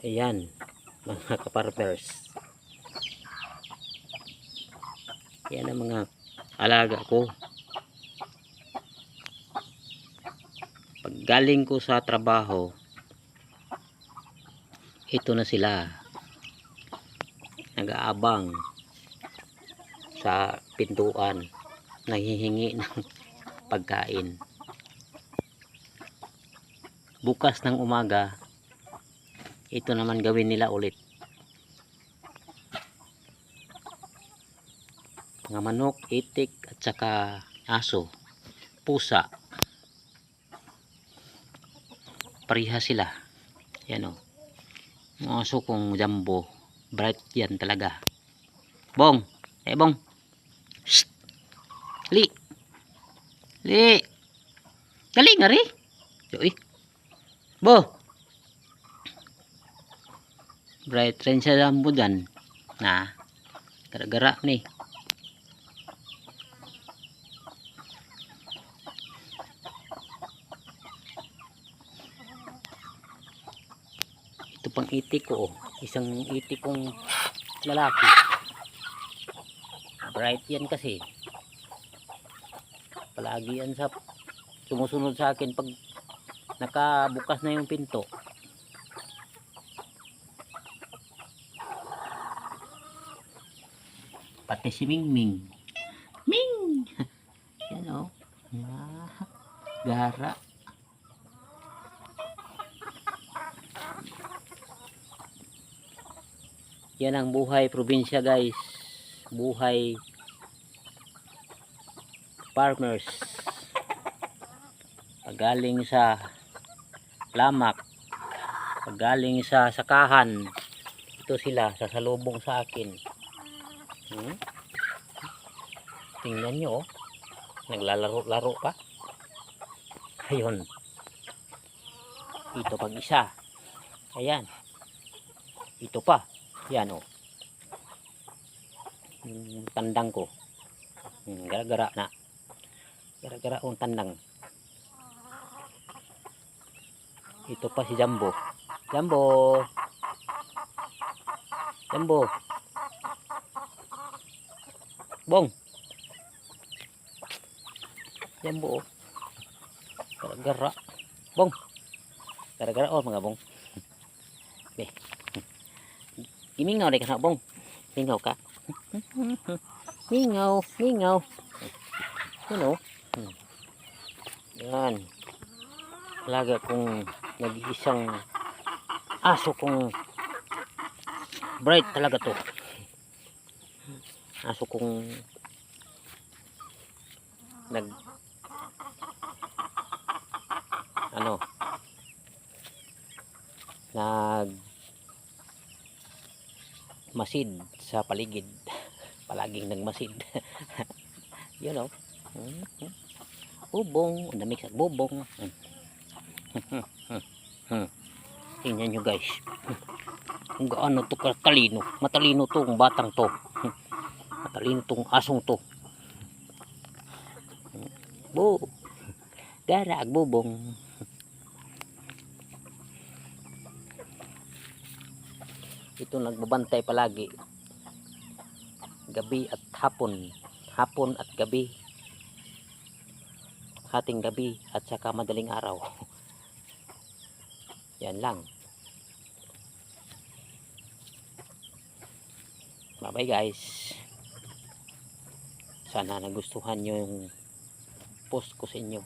Ayan, mga kapartners. Yan ang mga alaga ko. Pag galing ko sa trabaho, ito na sila. Nag-aabang sa pintuan. Nanghihingi ng pagkain. Bukas ng umaga, ito naman gawin nila ulit. Mga manok, itik at saka aso, pusa, pariha sila. Yan o, ang aso kong jumbo, bright yan talaga. Bong, bong, shh, li, galing nga rin. Bo, bright rin siya jumbo dyan na gara-gara ni. Ito pang itik ko, isang itik kong lalaki, bright yan kasi palagi yan sa sumusunod sa akin pag nakabukas na yung pinto. Pati si Mingming. Ming! Yan o. Gara. Yan ang buhay probinsya guys. Buhay farmers. Pagaling sa lamak, pagaling sa sakahan, ito sila sasalubong sa akin. Tingnan nyo, naglalaro-laro pa. Ayun, ito pag isa, ayan, ito pa, yan o, tandang ko, gara-gara na, gara-gara ang tandang. Ito pa si Jumbo. Jumbo. Jumbo. Bong. Jumbo. Gara-gara. Bong. Gara-gara oh mga bong. Be. Gimingaw dai kana bong. Mingaw ka. Mingaw, mingaw. Ano? Yan. Alaga kong nag-iisang aso kong bright talaga to. Aso kong nag masid sa paligid. Palaging nagmasid. Yun o. Bubong, ang dami sa bubong. Tingnan nyo guys, kung gaano to katalino. Matalino tong batang to, matalino tong asong to. Garag bubong. Ito nagbabantay palagi gabi at hapon, hapon at gabi, hating gabi at saka madaling araw. Yan lang. Bye bye guys. Sana nagustuhan nyo yung post ko sa inyo.